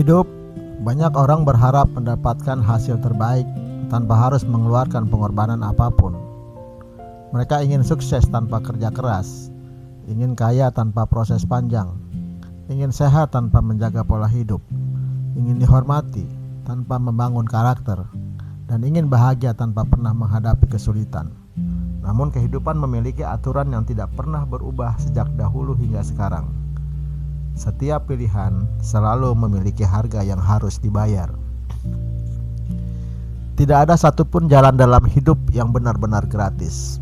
hidup, banyak orang berharap mendapatkan hasil terbaik tanpa harus mengeluarkan pengorbanan apapun. Mereka ingin sukses tanpa kerja keras, ingin kaya tanpa proses panjang, ingin sehat tanpa menjaga pola hidup, ingin dihormati tanpa membangun karakter, dan ingin bahagia tanpa pernah menghadapi kesulitan. Namun kehidupan memiliki aturan yang tidak pernah berubah sejak dahulu hingga sekarang. Setiap pilihan selalu memiliki harga yang harus dibayar. Tidak ada satupun jalan dalam hidup yang benar-benar gratis.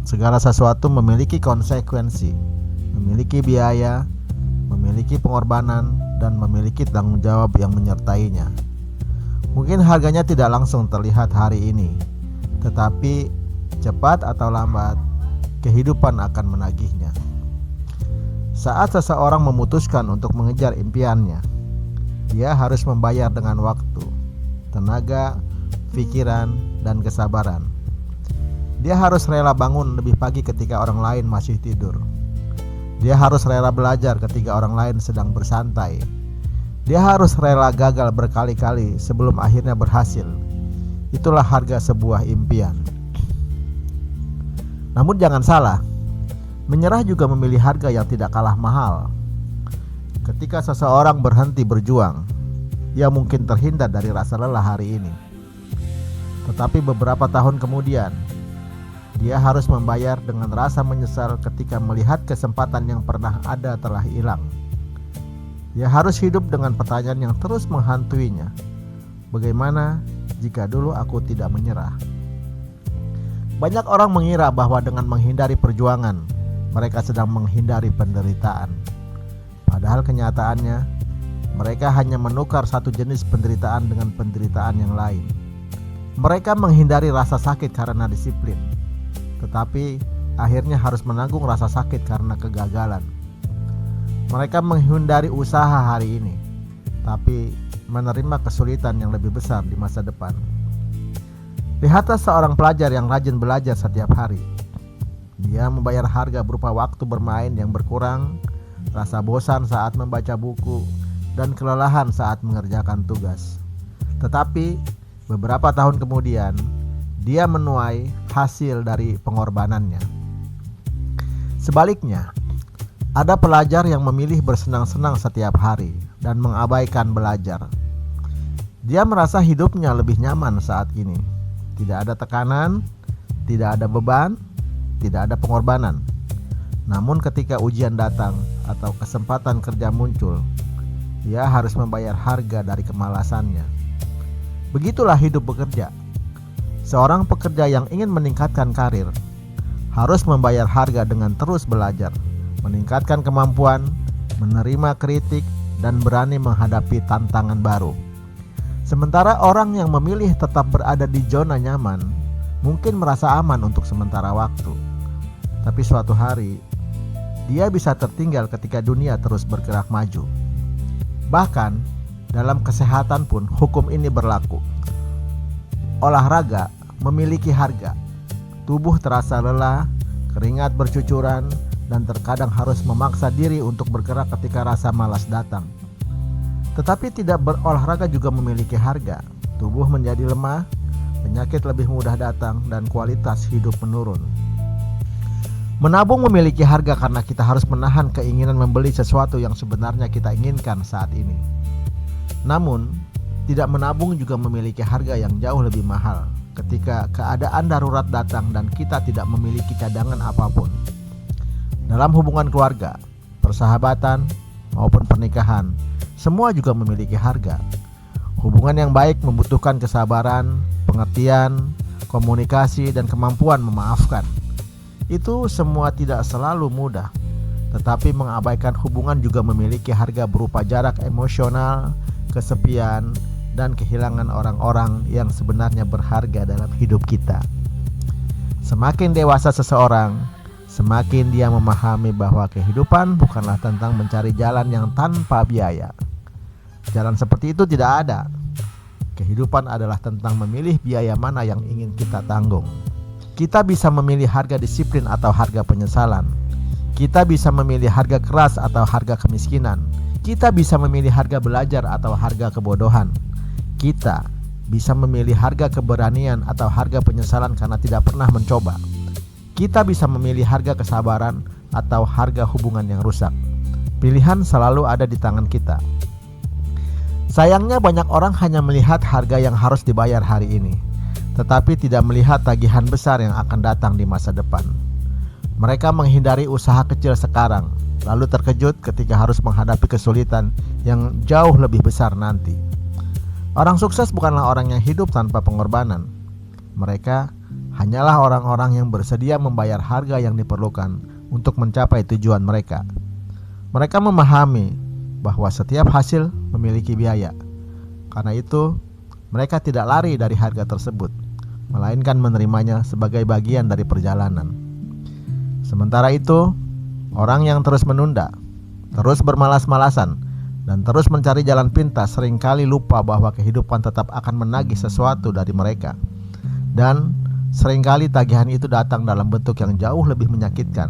Segala sesuatu memiliki konsekuensi, memiliki biaya, memiliki pengorbanan, dan memiliki tanggung jawab yang menyertainya. Mungkin harganya tidak langsung terlihat hari ini, tetapi cepat atau lambat kehidupan akan menagihnya. Saat seseorang memutuskan untuk mengejar impiannya, dia harus membayar dengan waktu, tenaga, pikiran, dan kesabaran. Dia harus rela bangun lebih pagi ketika orang lain masih tidur. Dia harus rela belajar ketika orang lain sedang bersantai. Dia harus rela gagal berkali-kali sebelum akhirnya berhasil. Itulah harga sebuah impian. Namun jangan salah, menyerah juga memiliki harga yang tidak kalah mahal. Ketika seseorang berhenti berjuang, ia mungkin terhindar dari rasa lelah hari ini. Tetapi beberapa tahun kemudian, dia harus membayar dengan rasa menyesal ketika melihat kesempatan yang pernah ada telah hilang. Dia harus hidup dengan pertanyaan yang terus menghantuinya. Bagaimana jika dulu aku tidak menyerah? Banyak orang mengira bahwa dengan menghindari perjuangan, mereka sedang menghindari penderitaan. Padahal kenyataannya, mereka hanya menukar satu jenis penderitaan dengan penderitaan yang lain. Mereka menghindari rasa sakit karena disiplin, tetapi akhirnya harus menanggung rasa sakit karena kegagalan. Mereka menghindari usaha hari ini, tapi menerima kesulitan yang lebih besar di masa depan. Lihatlah seorang pelajar yang rajin belajar setiap hari. Dia membayar harga berupa waktu bermain yang berkurang, rasa bosan saat membaca buku, dan kelelahan saat mengerjakan tugas. Tetapi beberapa tahun kemudian, dia menuai hasil dari pengorbanannya. Sebaliknya, ada pelajar yang memilih bersenang-senang setiap hari dan mengabaikan belajar. Dia merasa hidupnya lebih nyaman saat ini. Tidak ada tekanan, tidak ada beban, tidak ada pengorbanan. Namun ketika ujian datang atau kesempatan kerja muncul, dia harus membayar harga dari kemalasannya. Begitulah hidup bekerja. Seorang pekerja yang ingin meningkatkan karir harus membayar harga dengan terus belajar, meningkatkan kemampuan, menerima kritik, dan berani menghadapi tantangan baru. Sementara orang yang memilih tetap berada di zona nyaman mungkin merasa aman untuk sementara waktu, tapi suatu hari dia bisa tertinggal ketika dunia terus bergerak maju. Bahkan dalam kesehatan pun hukum ini berlaku. Olahraga memiliki harga. Tubuh terasa lelah, keringat bercucuran, dan terkadang harus memaksa diri untuk bergerak ketika rasa malas datang. Tetapi tidak berolahraga juga memiliki harga. Tubuh menjadi lemah, penyakit lebih mudah datang, dan kualitas hidup menurun. Menabung memiliki harga karena kita harus menahan keinginan membeli sesuatu yang sebenarnya kita inginkan saat ini. Namun, tidak menabung juga memiliki harga yang jauh lebih mahal ketika keadaan darurat datang dan kita tidak memiliki cadangan apapun. Dalam hubungan keluarga, persahabatan, maupun pernikahan, semua juga memiliki harga. Hubungan yang baik membutuhkan kesabaran, pengertian, komunikasi, dan kemampuan memaafkan. Itu semua tidak selalu mudah, tetapi mengabaikan hubungan juga memiliki harga berupa jarak emosional, kesepian, dan kehilangan orang-orang yang sebenarnya berharga dalam hidup kita. Semakin dewasa seseorang, semakin dia memahami bahwa kehidupan bukanlah tentang mencari jalan yang tanpa biaya. Jalan seperti itu tidak ada. Kehidupan adalah tentang memilih biaya mana yang ingin kita tanggung. Kita bisa memilih harga disiplin atau harga penyesalan. Kita bisa memilih harga keras atau harga kemiskinan. Kita bisa memilih harga belajar atau harga kebodohan. Kita bisa memilih harga keberanian atau harga penyesalan karena tidak pernah mencoba. Kita bisa memilih harga kesabaran atau harga hubungan yang rusak. Pilihan selalu ada di tangan kita. Sayangnya banyak orang hanya melihat harga yang harus dibayar hari ini, tetapi tidak melihat tagihan besar yang akan datang di masa depan. Mereka menghindari usaha kecil sekarang, lalu terkejut ketika harus menghadapi kesulitan yang jauh lebih besar nanti. Orang sukses bukanlah orang yang hidup tanpa pengorbanan. Mereka hanyalah orang-orang yang bersedia membayar harga yang diperlukan untuk mencapai tujuan mereka. Mereka memahami bahwa setiap hasil memiliki biaya. Karena itu, mereka tidak lari dari harga tersebut, melainkan menerimanya sebagai bagian dari perjalanan. Sementara itu, orang yang terus menunda, terus bermalas-malasan, dan terus mencari jalan pintas seringkali lupa bahwa kehidupan tetap akan menagih sesuatu dari mereka. Dan seringkali tagihan itu datang dalam bentuk yang jauh lebih menyakitkan.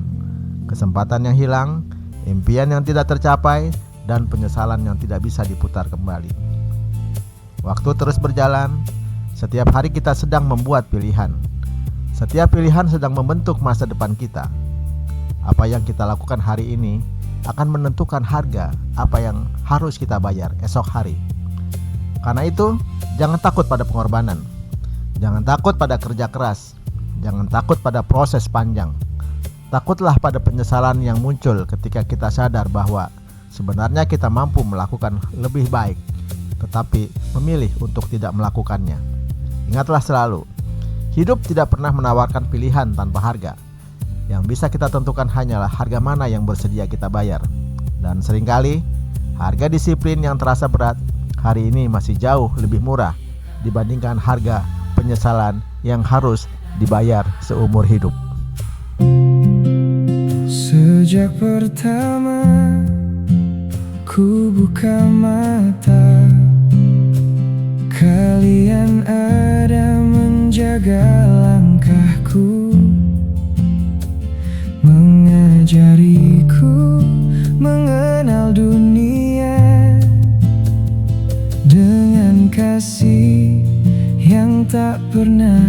Kesempatan yang hilang, impian yang tidak tercapai, dan penyesalan yang tidak bisa diputar kembali. Waktu terus berjalan, setiap hari kita sedang membuat pilihan. Setiap pilihan sedang membentuk masa depan kita. Apa yang kita lakukan hari ini akan menentukan harga apa yang harus kita bayar esok hari. Karena itu, jangan takut pada pengorbanan. Jangan takut pada kerja keras. Jangan takut pada proses panjang. Takutlah pada penyesalan yang muncul ketika kita sadar bahwa sebenarnya kita mampu melakukan lebih baik, tetapi memilih untuk tidak melakukannya. Ingatlah selalu, hidup tidak pernah menawarkan pilihan tanpa harga. Yang bisa kita tentukan hanyalah harga mana yang bersedia kita bayar. Dan seringkali, harga disiplin yang terasa berat hari ini masih jauh lebih murah dibandingkan harga penyesalan yang harus dibayar seumur hidup. Sejak pertama ku buka mata, kalian ada menjaga langkahku, mengajariku mengenal dunia dengan kasih yang tak pernah